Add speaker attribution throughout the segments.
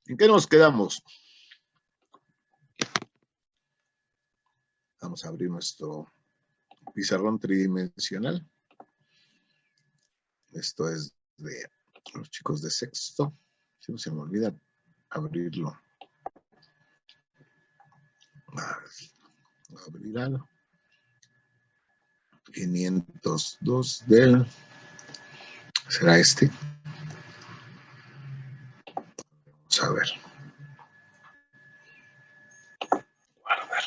Speaker 1: ¿En qué nos quedamos? Vamos a abrir nuestro pizarrón tridimensional. Esto es de los chicos de sexto. Si no se me olvida abrirlo. Abrir algo. 502 del... ¿Será este? Vamos a ver. Guardar.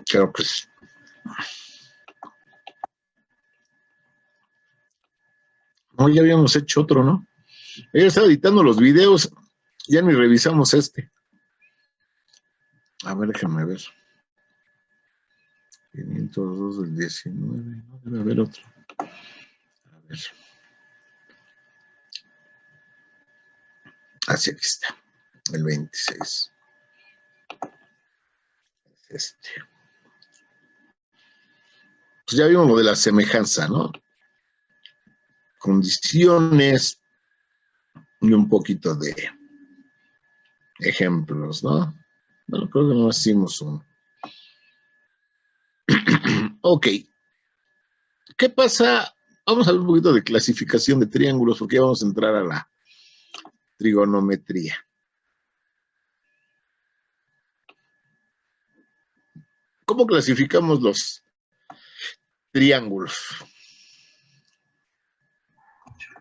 Speaker 1: Creo que sí. No, ya habíamos hecho otro, ¿no? Ella estaba editando los videos, ya ni revisamos este. A ver, déjame ver. 502 del 19, no debe haber otro. A ver. Así aquí está, el 26. Este. Pues ya vimos lo de la semejanza, ¿no? Condiciones y un poquito de ejemplos, ¿no? Bueno, creo que no hicimos uno. Ok. ¿Qué pasa? Vamos a ver un poquito de clasificación de triángulos porque vamos a entrar a la trigonometría. ¿Cómo clasificamos los triángulos?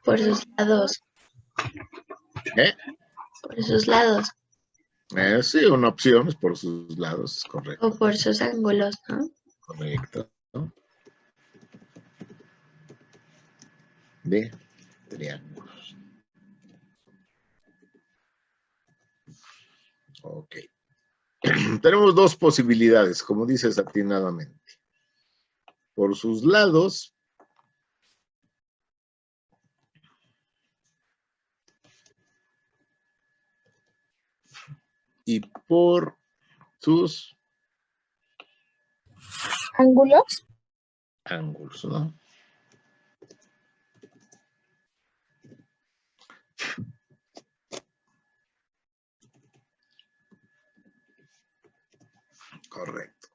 Speaker 2: Por sus lados.
Speaker 1: ¿Eh?
Speaker 2: Por sus lados.
Speaker 1: Sí, una opción es por sus lados, es correcto.
Speaker 2: O por sus ángulos, ¿no?
Speaker 1: Correcto. De triángulos. Ok. Tenemos dos posibilidades, como dices atinadamente. Por sus lados y por sus
Speaker 2: ¿Ángulos?
Speaker 1: ángulos, ¿no? Correcto.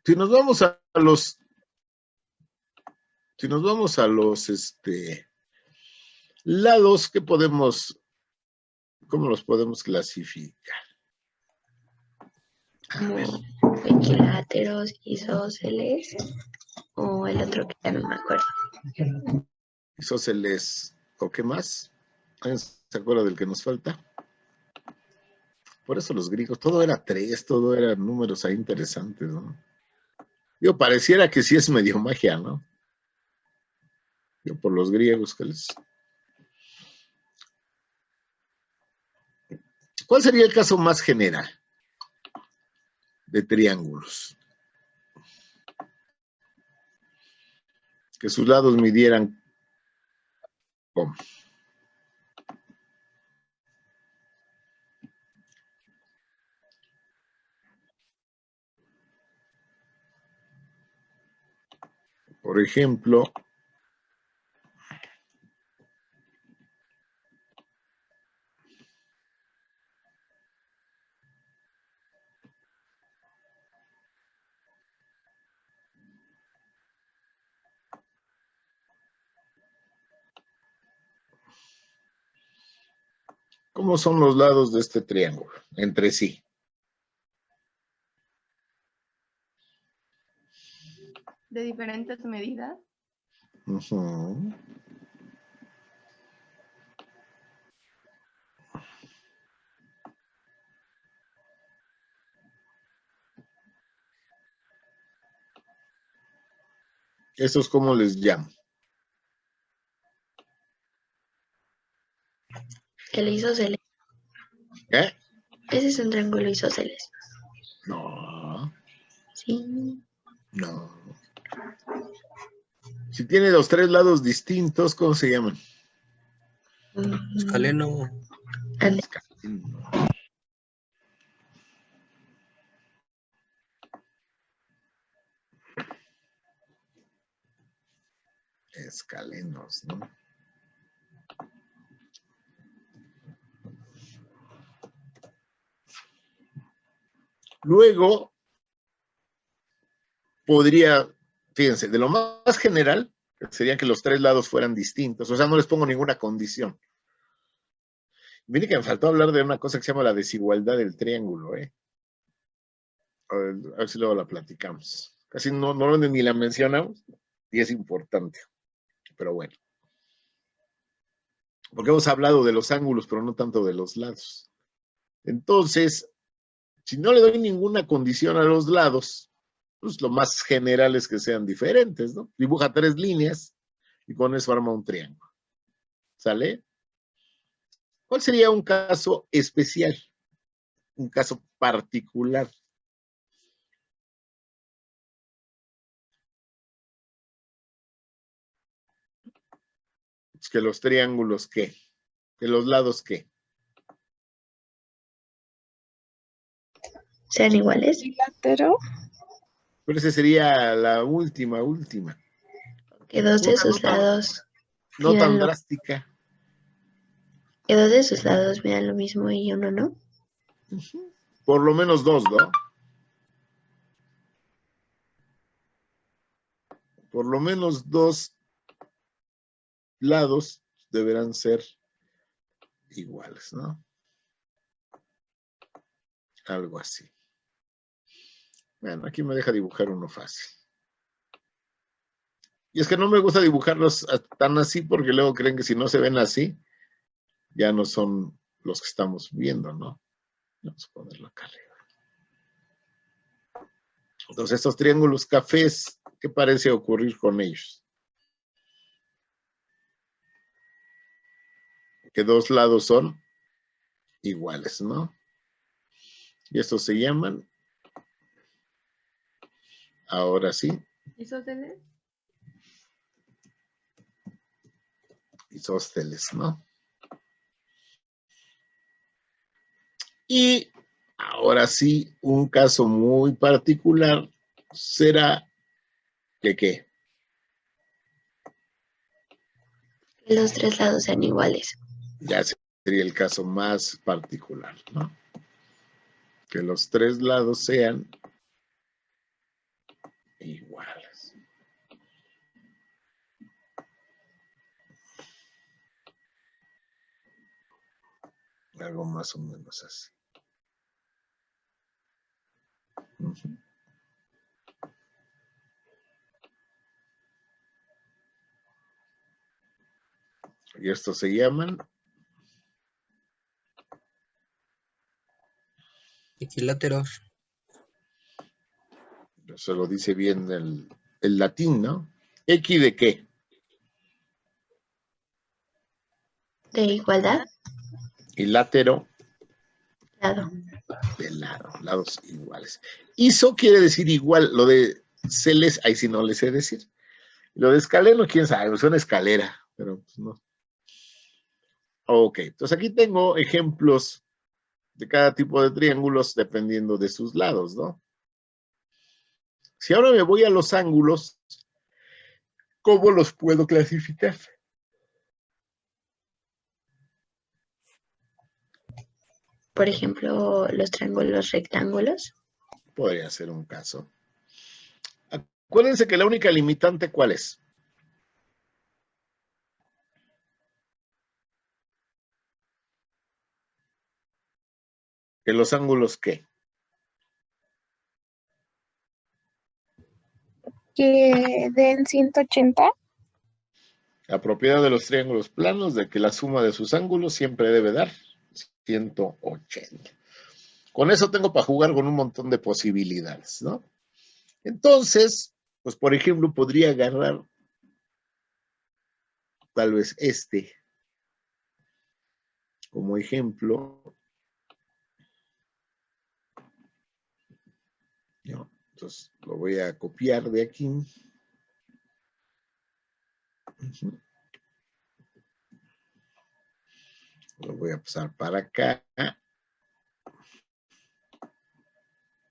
Speaker 1: Si nos vamos a los lados, ¿cómo los podemos clasificar?
Speaker 2: Como equiláteros, isósceles, o el otro que ya no me acuerdo.
Speaker 1: Isósceles, ¿o qué más? ¿Alguien se acuerda del que nos falta? Por eso los griegos, todo era 3, todo eran números ahí interesantes, ¿no? Yo pareciera que sí es medio magia, ¿no? Yo por los griegos que les... ¿Cuál sería el caso más general de triángulos? Que sus lados midieran ¿cómo? Por ejemplo, ¿cómo son los lados de este triángulo entre sí?
Speaker 3: De diferentes medidas.
Speaker 1: Uh-huh. ¿Esos cómo les llamo?
Speaker 2: El isósceles.
Speaker 1: ¿Eh?
Speaker 2: Ese es un triángulo isósceles.
Speaker 1: No,
Speaker 2: Sí.
Speaker 1: no. Si tiene los 3 lados distintos, ¿cómo se llaman?
Speaker 4: Escaleno.
Speaker 1: Escaleno. Escalenos, ¿no? Luego, podría, fíjense, de lo más general, sería que los tres lados fueran distintos. O sea, no les pongo ninguna condición. Mire que me faltó hablar de una cosa que se llama la desigualdad del triángulo, ¿eh? A ver si luego la platicamos. Casi no ni la mencionamos y es importante. Pero bueno. Porque hemos hablado de los ángulos, pero no tanto de los lados. Entonces, si no le doy ninguna condición a los lados, pues lo más general es que sean diferentes, ¿no? Dibuja tres líneas y con eso arma un triángulo. ¿Sale? ¿Cuál sería un caso especial? Un caso particular. Es que los triángulos, ¿qué? Que los lados, ¿qué?
Speaker 2: ¿Sean iguales?
Speaker 4: Equilátero.
Speaker 1: Pero esa sería la última.
Speaker 2: Que dos de
Speaker 1: Una
Speaker 2: sus lados
Speaker 1: no tan
Speaker 2: midan lo,
Speaker 1: drástica.
Speaker 2: que dos de sus lados midan lo mismo y uno no.
Speaker 1: Por lo menos dos, ¿no? Por lo menos dos lados deberán ser iguales, ¿no? Algo así. Bueno, aquí me deja dibujar uno fácil. Y es que no me gusta dibujarlos tan así porque luego creen que si no se ven así, ya no son los que estamos viendo, ¿no? Vamos a ponerlo acá arriba. Entonces, estos triángulos cafés, ¿qué parece ocurrir con ellos? Que dos lados son iguales, ¿no? Y estos se llaman, ahora sí,
Speaker 3: ¿Isósceles?
Speaker 1: isósceles, ¿no? Y ahora sí, un caso muy particular será que ¿qué?
Speaker 2: Que los tres lados sean iguales.
Speaker 1: Ya sería el caso más particular, ¿no? Que los tres lados sean iguales. Algo más o menos así. Uh-huh. Y estos se llaman
Speaker 5: equiláteros.
Speaker 1: Se lo dice bien el latín, ¿no? ¿Equi de qué?
Speaker 2: De igualdad,
Speaker 1: Y látero
Speaker 2: lado.
Speaker 1: de lado, lados iguales. Iso quiere decir igual, lo de celes, ahí sí no le sé decir. Lo de escaleno, quién sabe, es una escalera, pero pues no. Ok, entonces aquí tengo ejemplos de cada tipo de triángulos dependiendo de sus lados, ¿no? Si ahora me voy a los ángulos, ¿cómo los puedo clasificar?
Speaker 2: Por ejemplo, los triángulos rectángulos.
Speaker 1: Podría ser un caso. Acuérdense que la única limitante, ¿cuál es? Que los ángulos, ¿qué?
Speaker 4: Que den 180.
Speaker 1: La propiedad de los triángulos planos de que la suma de sus ángulos siempre debe dar 180. Con eso tengo para jugar con un montón de posibilidades, ¿no? Entonces, pues por ejemplo, podría agarrar tal vez este como ejemplo. ¿No? Entonces lo voy a copiar de aquí. Lo voy a pasar para acá.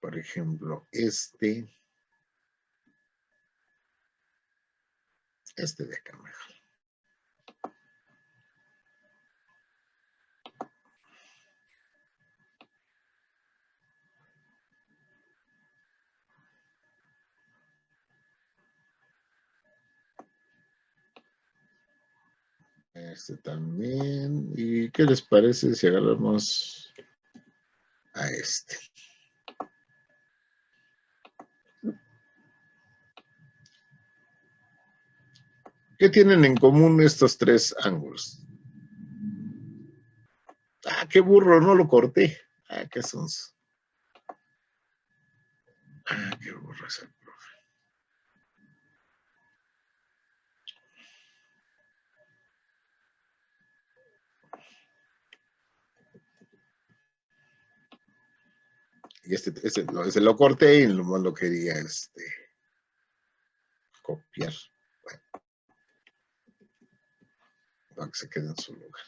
Speaker 1: Por ejemplo, este. Este de acá mejor. Este también. ¿Y qué les parece si agarramos a este? ¿Qué tienen en común estos tres ángulos? Ah, qué burro, no lo corté. Ah, qué sonso. Ah, qué burro es el profe. Y ese lo corté y nomás lo quería copiar. Bueno, para que se quede en su lugar.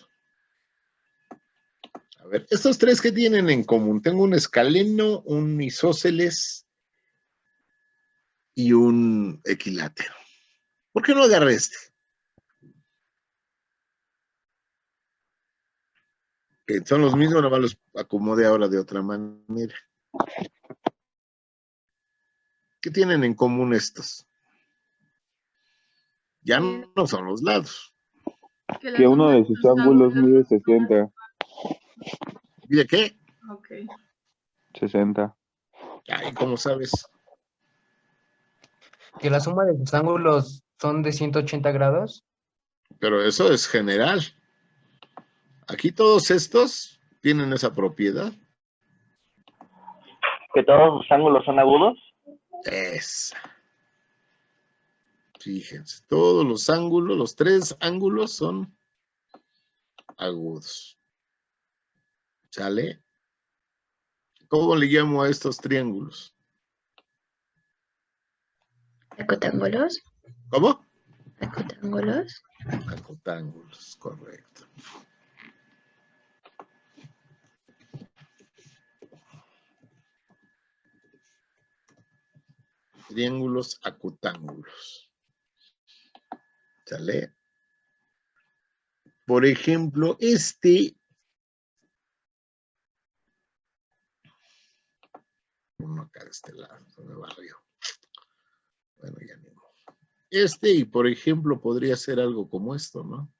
Speaker 1: A ver, estos tres, ¿qué tienen en común? Tengo un escaleno, un isósceles y un equilátero. ¿Por qué no agarré este? Que son los mismos, nomás los acomodé ahora de otra manera. ¿Qué tienen en común estos? Ya no son los lados.
Speaker 5: Que uno de sus ángulos mide 60.
Speaker 1: ¿Y de qué?
Speaker 3: Ok.
Speaker 5: 60.
Speaker 1: Ay, ¿cómo sabes?
Speaker 6: Que la suma de sus ángulos son de 180 grados.
Speaker 1: Pero eso es general. Aquí todos estos tienen esa propiedad.
Speaker 7: ¿Que todos los ángulos son agudos?
Speaker 1: Esa. Fíjense, todos los ángulos, los tres ángulos son agudos. ¿Sale? ¿Cómo le llamo a estos triángulos?
Speaker 2: Acotángulos.
Speaker 1: ¿Cómo?
Speaker 2: Acotángulos.
Speaker 1: Acotángulos, correcto. Triángulos acotángulos. ¿Sale? Por ejemplo, uno acá de este lado, se me barrió. Bueno, ya ni modo. Y por ejemplo, podría ser algo como esto, ¿no?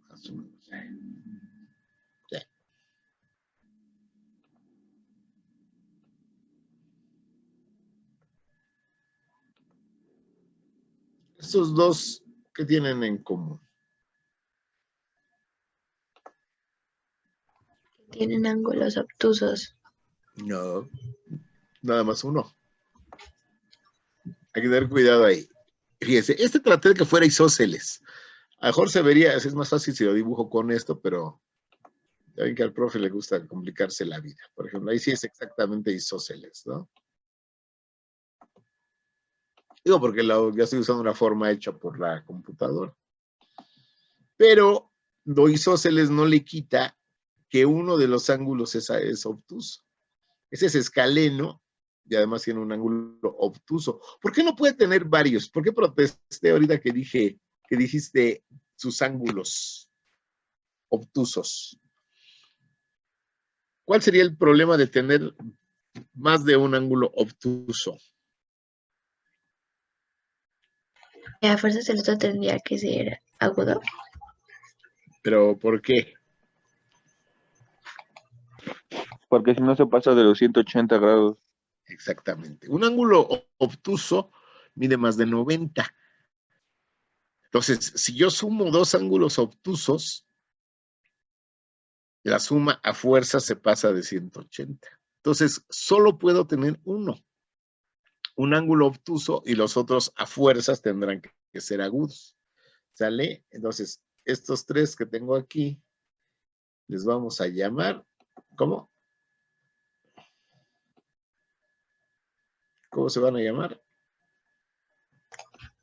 Speaker 1: Más o menos. Sí. Estos dos, ¿qué tienen en común?
Speaker 2: Tienen ángulos obtusos.
Speaker 1: No, nada más uno. Hay que tener cuidado ahí. Fíjense, traté de que fuera isósceles. A lo mejor se vería, es más fácil si lo dibujo con esto, pero ya ven que al profe le gusta complicarse la vida. Por ejemplo, ahí sí es exactamente isósceles, ¿no? Digo, porque ya estoy usando una forma hecha por la computadora. Pero lo isósceles no le quita que uno de los ángulos es obtuso. Ese es escaleno y además tiene un ángulo obtuso. ¿Por qué no puede tener varios? ¿Por qué protesté ahorita que dijiste sus ángulos obtusos? ¿Cuál sería el problema de tener más de un ángulo obtuso?
Speaker 2: A fuerzas el otro tendría que ser agudo.
Speaker 1: ¿Pero por qué?
Speaker 5: Porque si no se pasa de los 180 grados.
Speaker 1: Exactamente. Un ángulo obtuso mide más de 90. Entonces, si yo sumo dos ángulos obtusos, la suma a fuerza se pasa de 180. Entonces, solo puedo tener uno, un ángulo obtuso, y los otros a fuerzas tendrán que ser agudos. ¿Sale? Entonces, estos tres que tengo aquí, les vamos a llamar, ¿cómo? ¿Cómo se van a llamar?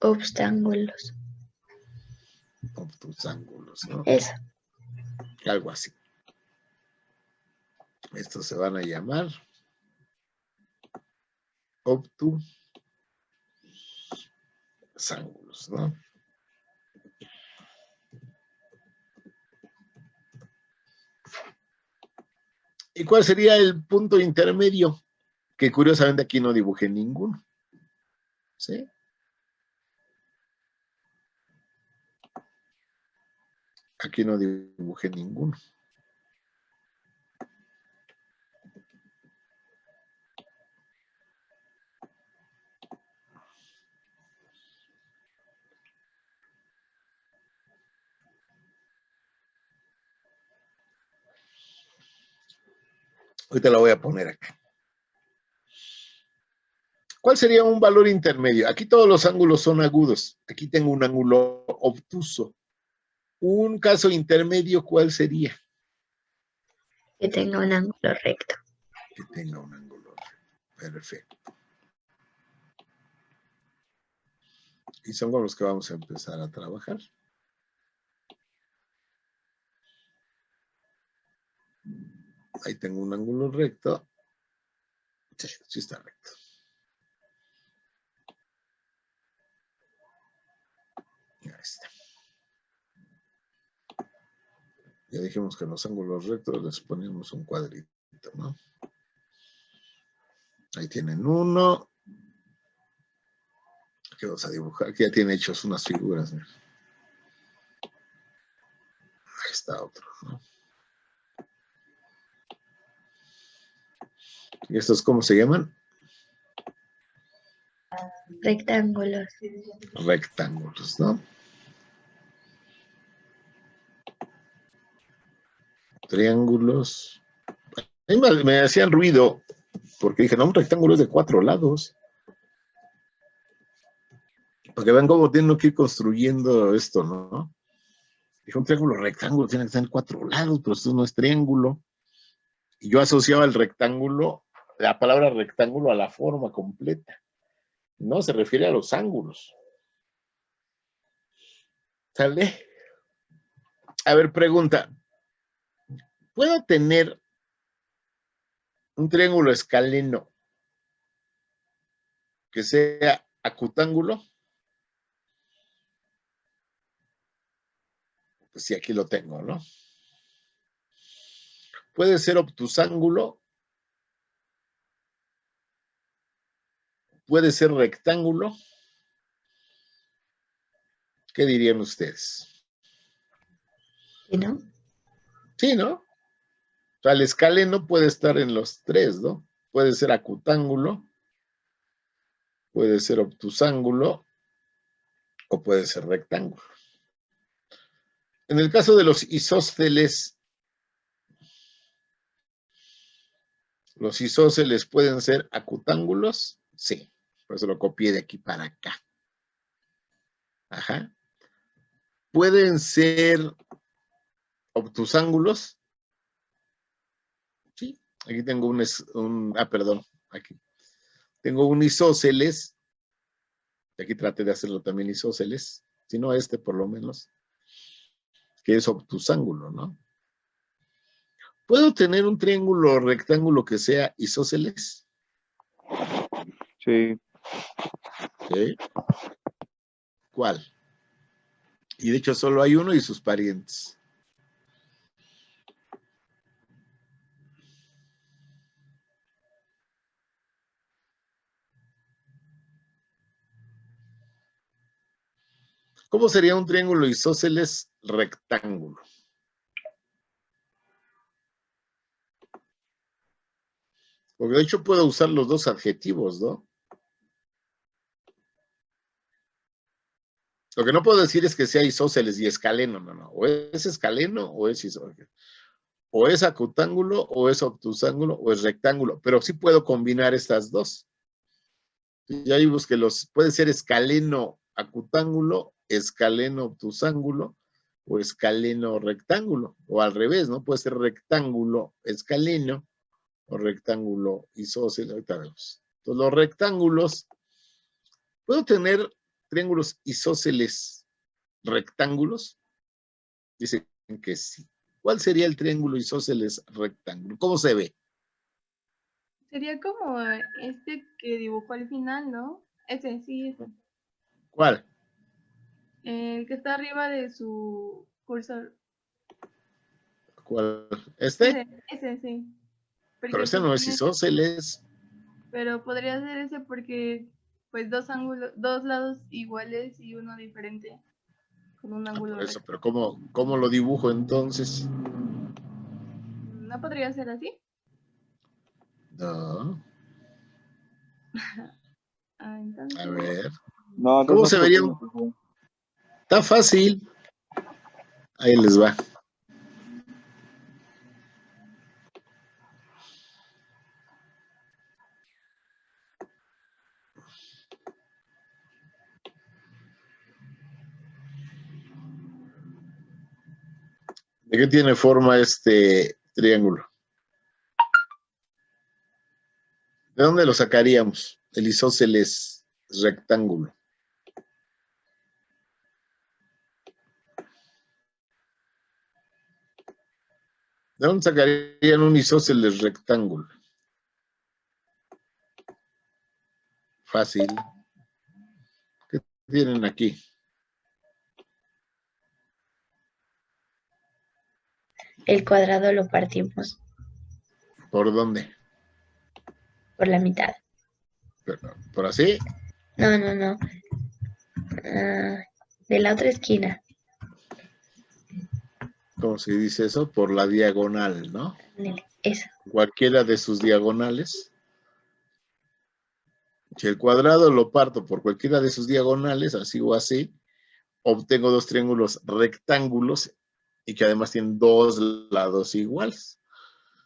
Speaker 2: obstángulos.
Speaker 1: Obtusángulos, ¿no?
Speaker 2: Eso.
Speaker 1: Algo así. Estos se van a llamar obtusángulos, ¿no? ¿Y cuál sería el punto intermedio? Que curiosamente aquí no dibujé ninguno. ¿Sí? Aquí no dibujé ninguno. Ahorita la voy a poner acá. ¿Cuál sería un valor intermedio? Aquí todos los ángulos son agudos. Aquí tengo un ángulo obtuso. Un caso intermedio, ¿cuál sería?
Speaker 2: Que tenga un ángulo recto.
Speaker 1: Que tenga un ángulo recto. Perfecto. Y son con los que vamos a empezar a trabajar. Ahí tengo un ángulo recto. Sí, sí está recto. Ahí está. Ya dijimos que en los ángulos rectos les ponemos un cuadrito, ¿no? Ahí tienen uno. Aquí vamos a dibujar. Aquí ya tiene hechos unas figuras. ¿No? Ahí está otro, ¿no? ¿Y estos cómo se llaman?
Speaker 2: Rectángulos.
Speaker 1: Rectángulos, ¿no? Triángulos. A mí me hacían ruido porque dije, no, un rectángulo es de 4 lados. Para que vean cómo tengo que ir construyendo esto, ¿no? Dije, un triángulo rectángulo tiene que tener 4 lados, pero esto no es triángulo. Y yo asociaba el rectángulo, la palabra rectángulo, a la forma completa. No, se refiere a los ángulos. ¿Sale? A ver, pregunta. ¿Puedo tener un triángulo escaleno que sea acutángulo? Pues sí, aquí lo tengo, ¿no? Puede ser obtusángulo. Puede ser rectángulo. ¿Qué dirían ustedes?
Speaker 2: ¿Sí, no?
Speaker 1: Sí, ¿no? O sea, el escaleno puede estar en los tres, ¿no? Puede ser acutángulo, puede ser obtusángulo o puede ser rectángulo. En el caso de los isósceles pueden ser acutángulos, sí. Por eso lo copié de aquí para acá. Ajá. Pueden ser obtusángulos. Sí. Aquí tengo perdón. Aquí. Tengo un isósceles. Aquí traté de hacerlo también isósceles. Si no, por lo menos. Que es obtusángulo, ¿no? ¿Puedo tener un triángulo rectángulo que sea isósceles?
Speaker 5: Sí.
Speaker 1: ¿Sí? ¿Cuál? Y de hecho solo hay uno y sus parientes. ¿Cómo sería un triángulo isósceles rectángulo? Porque de hecho puedo usar los dos adjetivos, ¿no? Lo que no puedo decir es que sea isósceles y escaleno, no. O es escaleno o es isósceles. O es acutángulo, o es obtusángulo, o es rectángulo. Pero sí puedo combinar estas dos. Ya vimos que puede ser escaleno acutángulo, escaleno obtusángulo, o escaleno rectángulo. O al revés, ¿no? Puede ser rectángulo escaleno, o rectángulo isósceles. Ahorita vemos. Entonces, los rectángulos, puedo tener triángulos isósceles rectángulos? Dicen que sí. ¿Cuál sería el triángulo isósceles rectángulo? ¿Cómo se ve?
Speaker 3: Sería como este que dibujó al final, ¿no? Ese, sí, ese.
Speaker 1: ¿Cuál?
Speaker 3: El que está arriba de su cursor.
Speaker 1: ¿Cuál? ¿Este?
Speaker 3: Ese, sí.
Speaker 1: Pero
Speaker 3: Porque
Speaker 1: ese
Speaker 3: pues
Speaker 1: no es
Speaker 3: tiene,
Speaker 1: isósceles.
Speaker 3: pero podría ser ese porque pues dos ángulos, dos lados iguales y uno diferente, con un ángulo
Speaker 1: Por eso,
Speaker 3: recto.
Speaker 1: pero ¿cómo lo dibujo entonces?
Speaker 3: ¿No podría ser así?
Speaker 1: No.
Speaker 3: Ah,
Speaker 1: A
Speaker 3: entonces,
Speaker 1: ver.
Speaker 5: No, entonces
Speaker 1: ¿Cómo
Speaker 5: no
Speaker 1: se
Speaker 5: se lo
Speaker 1: vería?
Speaker 5: pongo, por favor.
Speaker 1: Está fácil. Ahí les va. ¿De qué tiene forma este triángulo? ¿De dónde lo sacaríamos? El isósceles rectángulo. ¿De dónde sacarían un isósceles rectángulo? Fácil. ¿Qué tienen aquí?
Speaker 2: El cuadrado lo partimos
Speaker 1: ¿Por dónde?
Speaker 2: por la mitad.
Speaker 1: ¿Por así?
Speaker 2: No, no, no. Ah, de la otra esquina.
Speaker 1: ¿Cómo se dice eso? Por la diagonal, ¿no?
Speaker 2: Ándale, eso.
Speaker 1: Cualquiera de sus diagonales. Si el cuadrado lo parto por cualquiera de sus diagonales, así o así, obtengo dos triángulos rectángulos y que además tienen dos lados iguales.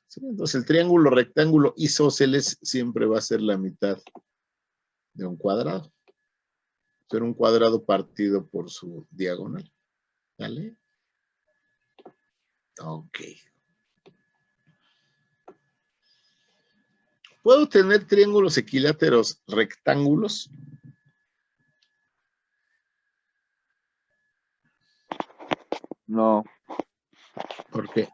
Speaker 1: ¿Sí? Entonces el triángulo rectángulo isósceles siempre va a ser la mitad de un cuadrado. Ser un cuadrado partido por su diagonal. ¿Vale? Ok. ¿Puedo tener triángulos equiláteros rectángulos?
Speaker 5: No,
Speaker 1: ¿Por qué?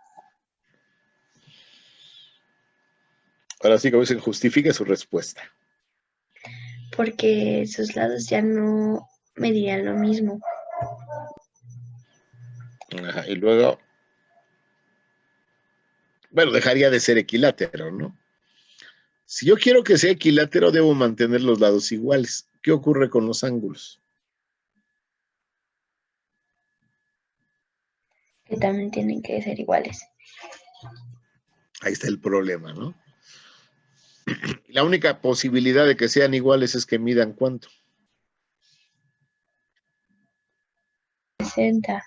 Speaker 1: Ahora sí, como dicen, justifique su respuesta.
Speaker 2: Porque sus lados ya no medirían lo mismo.
Speaker 1: Ajá, y luego, bueno, dejaría de ser equilátero, ¿no? Si yo quiero que sea equilátero, debo mantener los lados iguales. ¿Qué ocurre con los ángulos?
Speaker 2: Que también tienen que ser iguales.
Speaker 1: Ahí está el problema, ¿no? La única posibilidad de que sean iguales es que midan cuánto.
Speaker 2: 60.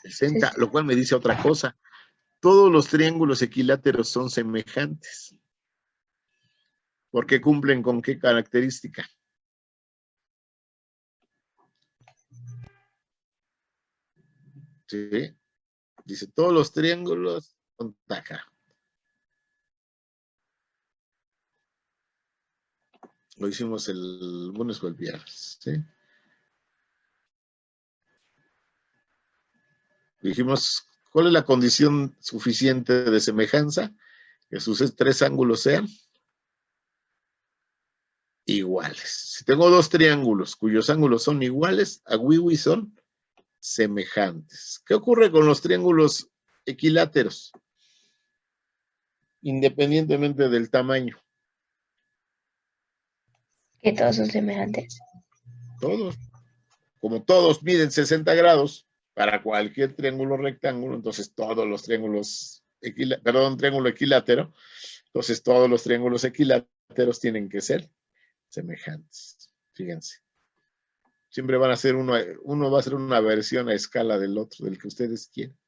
Speaker 1: 60, lo cual me dice otra cosa. Todos los triángulos equiláteros son semejantes. ¿Por qué cumplen con qué característica? ¿Sí? Dice, todos los triángulos son taca. Lo hicimos el lunes o el viernes, ¿sí? Dijimos, ¿cuál es la condición suficiente de semejanza? Que sus tres ángulos sean iguales. Si tengo dos triángulos cuyos ángulos son iguales, a Wiwi son semejantes. ¿Qué ocurre con los triángulos equiláteros? Independientemente del tamaño.
Speaker 2: Que todos son semejantes.
Speaker 1: Todos, como todos miden 60 grados para cualquier triángulo rectángulo, entonces todos los triángulos, triángulo equilátero, entonces todos los triángulos equiláteros tienen que ser semejantes. Fíjense. Siempre van a ser uno va a ser una versión a escala del otro, del que ustedes quieren.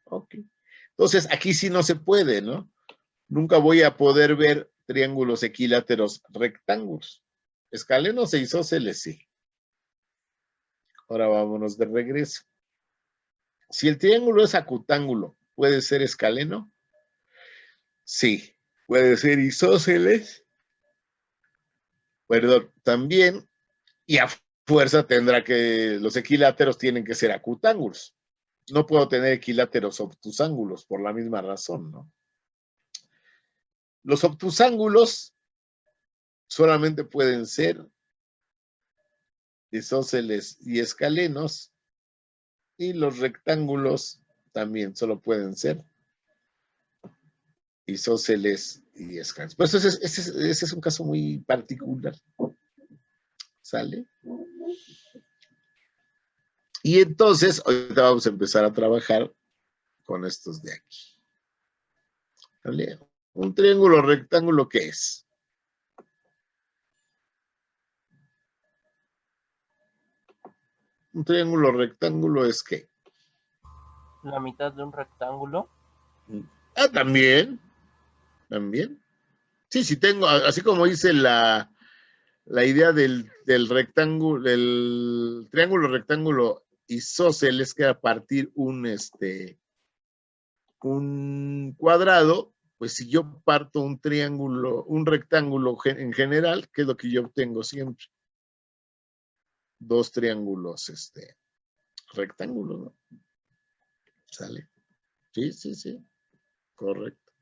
Speaker 1: Ok. Entonces, aquí sí no se puede, ¿no? Nunca voy a poder ver triángulos equiláteros rectángulos. Escalenos e isósceles, sí. Ahora vámonos de regreso. Si el triángulo es acutángulo, ¿puede ser escaleno? Sí. ¿Puede ser isósceles? Perdón, también. Y a fuerza tendrá que, los equiláteros tienen que ser acutángulos. No puedo tener equiláteros obtusángulos por la misma razón, ¿no? Los obtusángulos solamente pueden ser isósceles y escalenos, y los rectángulos también solo pueden ser isósceles y escalenos. Pues ese es un caso muy particular. ¿Sale? Y entonces, ahorita vamos a empezar a trabajar con estos de aquí. ¿Vale? Un triángulo rectángulo, ¿qué es? Un triángulo rectángulo es ¿qué?
Speaker 7: La mitad de un rectángulo.
Speaker 1: Ah, también. También. Sí, sí tengo, así como hice la idea del rectángulo, del triángulo rectángulo isósceles, que era partir un cuadrado, pues si yo parto un triángulo, un rectángulo en general, ¿qué es lo que yo obtengo siempre? Dos triángulos, rectángulos, ¿no? ¿Sale? Sí, sí, sí, correcto.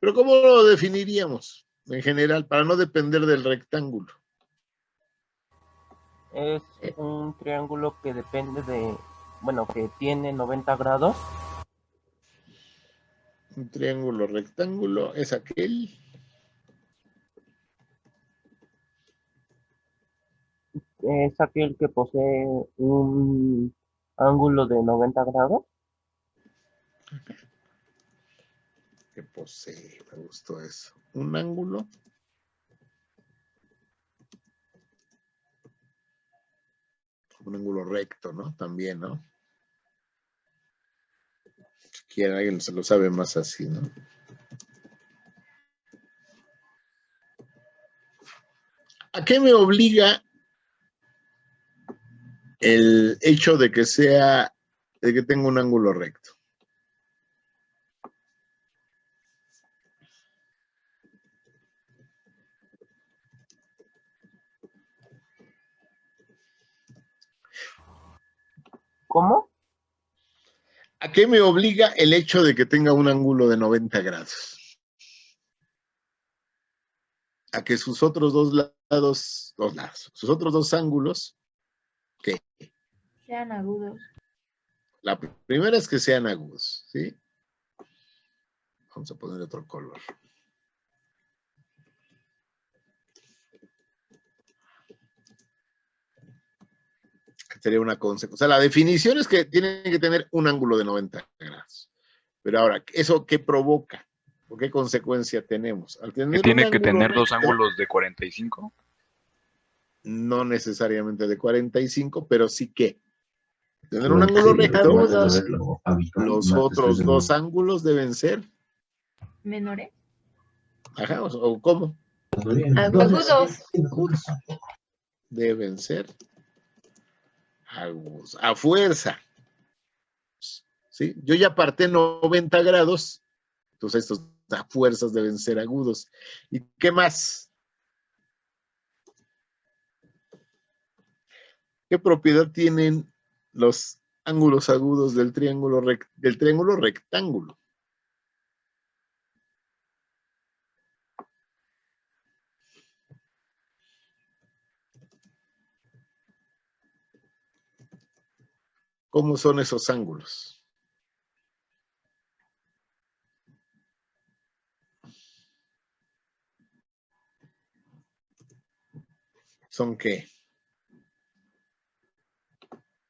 Speaker 1: Pero ¿cómo lo definiríamos en general para no depender del rectángulo?
Speaker 7: Es un triángulo que depende de, bueno, que tiene 90 grados.
Speaker 1: Un triángulo rectángulo es aquel.
Speaker 7: Es aquel que posee un ángulo de 90 grados.
Speaker 1: Que posee, me gustó eso. Un ángulo. Un ángulo recto, ¿no? También, ¿no? Si quieren, alguien se lo sabe más así, ¿no? ¿A qué me obliga el hecho de que tenga un ángulo recto?
Speaker 7: ¿Cómo?
Speaker 1: ¿A qué me obliga el hecho de que tenga un ángulo de 90 grados? A que sus otros sus otros dos ángulos, ¿qué?
Speaker 2: Sean agudos.
Speaker 1: La primera es que sean agudos, ¿sí? Vamos a poner otro color. Sería una consecuencia. O sea, la definición es que tienen que tener un ángulo de 90 grados. Pero ahora, ¿eso qué provoca? ¿O qué consecuencia tenemos? Al
Speaker 8: Que
Speaker 1: tener un
Speaker 8: tiene que
Speaker 1: ángulo
Speaker 8: tener dos
Speaker 1: recto,
Speaker 8: ángulos de 45.
Speaker 1: no necesariamente de 45, pero sí que tener un
Speaker 9: Bueno,
Speaker 1: ángulo
Speaker 9: sí,
Speaker 1: recto,
Speaker 2: Agudos.
Speaker 9: lo habitual,
Speaker 1: los
Speaker 9: martes,
Speaker 1: otros
Speaker 9: jueves,
Speaker 1: dos
Speaker 9: domingo.
Speaker 1: ángulos deben ser,
Speaker 2: Menores.
Speaker 1: ajá, o ¿cómo?
Speaker 2: Agudos.
Speaker 1: Deben ser agudos, a fuerza. ¿Sí? Yo ya parté 90 grados, entonces estos a fuerzas deben ser agudos. ¿Y qué más? ¿Qué propiedad tienen los ángulos agudos del triángulo rectángulo? ¿Cómo son esos ángulos? ¿Son qué?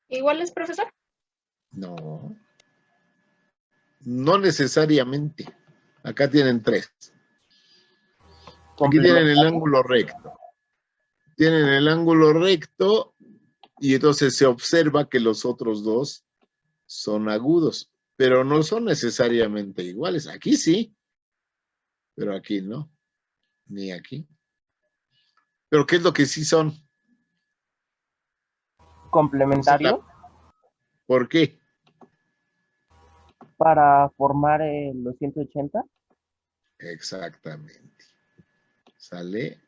Speaker 4: ¿Iguales, profesor?
Speaker 1: No, no necesariamente. Acá tienen tres. Aquí tienen el ángulo recto. Tienen el ángulo recto y entonces se observa que los otros dos son agudos, pero no son necesariamente iguales. Aquí sí, pero aquí no, ni aquí. Pero ¿qué es lo que sí son?
Speaker 7: Complementario
Speaker 1: ¿Por qué?
Speaker 7: para formar los 180.
Speaker 1: Exactamente. ¿Sale?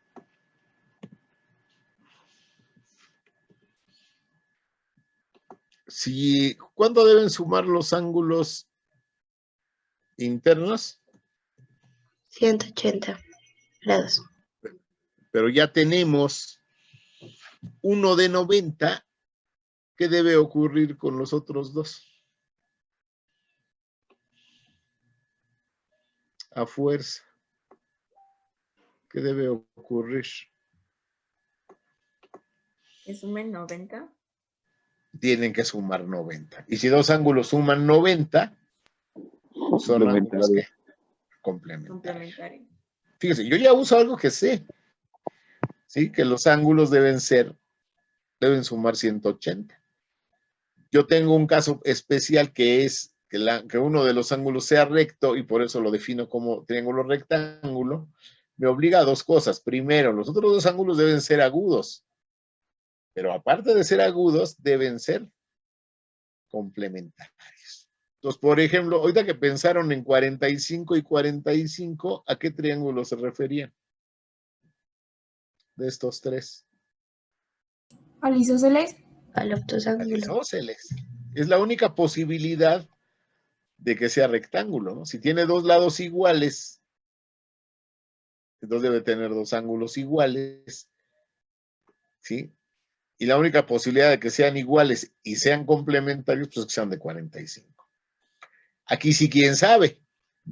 Speaker 1: ¿Cuánto deben sumar los ángulos internos?
Speaker 2: 180 grados.
Speaker 1: Pero ya tenemos uno de 90. ¿Qué debe ocurrir con los otros dos? A fuerza. ¿Qué debe ocurrir?
Speaker 8: ¿Que sumen 90?
Speaker 1: Tienen que sumar 90. Y si dos ángulos suman 90, son ángulos que complementarios.
Speaker 8: Complementario.
Speaker 1: Fíjese, yo ya uso algo que sé. ¿Sí? Que los ángulos deben sumar 180. Yo tengo un caso especial que es que uno de los ángulos sea recto y por eso lo defino como triángulo rectángulo. Me obliga a dos cosas. Primero, los otros dos ángulos deben ser agudos. Pero aparte de ser agudos, deben ser complementarios. Entonces, por ejemplo, ahorita que pensaron en 45 y 45, ¿a qué triángulo se referían? De estos tres.
Speaker 4: ¿Al isósceles?
Speaker 2: Al octosángulo.
Speaker 1: Isósceles. Es la única posibilidad de que sea rectángulo, ¿no? Si tiene dos lados iguales, entonces debe tener dos ángulos iguales, ¿sí? Y la única posibilidad de que sean iguales y sean complementarios, pues que sean de 45. Aquí sí, quién sabe,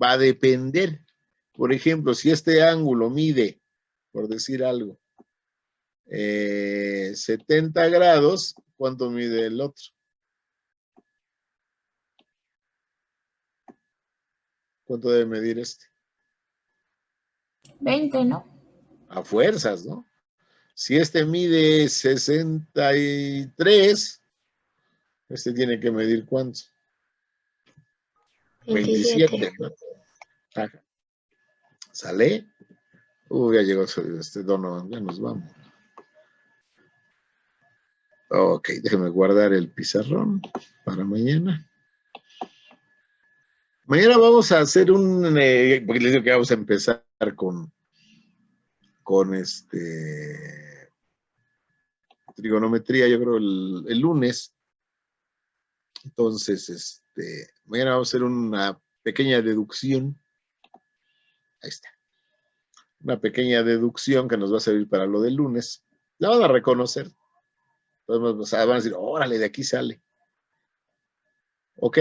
Speaker 1: va a depender. Por ejemplo, si este ángulo mide, por decir algo, 70 grados, ¿cuánto mide el otro? ¿Cuánto debe medir este?
Speaker 4: 20, ¿no?
Speaker 1: A fuerzas, ¿no? Si este mide 63, este tiene que medir ¿cuánto? 27, ¿no? Ajá. ¿Sale? Ya llegó Donovan, ya nos vamos. Ok, déjeme guardar el pizarrón para mañana. Mañana vamos a hacer porque les digo que vamos a empezar con trigonometría, yo creo el lunes. Entonces, mañana vamos a hacer una pequeña deducción. Ahí está. Una pequeña deducción que nos va a servir para lo del lunes. La van a reconocer. Entonces, van a decir, órale, de aquí sale. ¿Ok?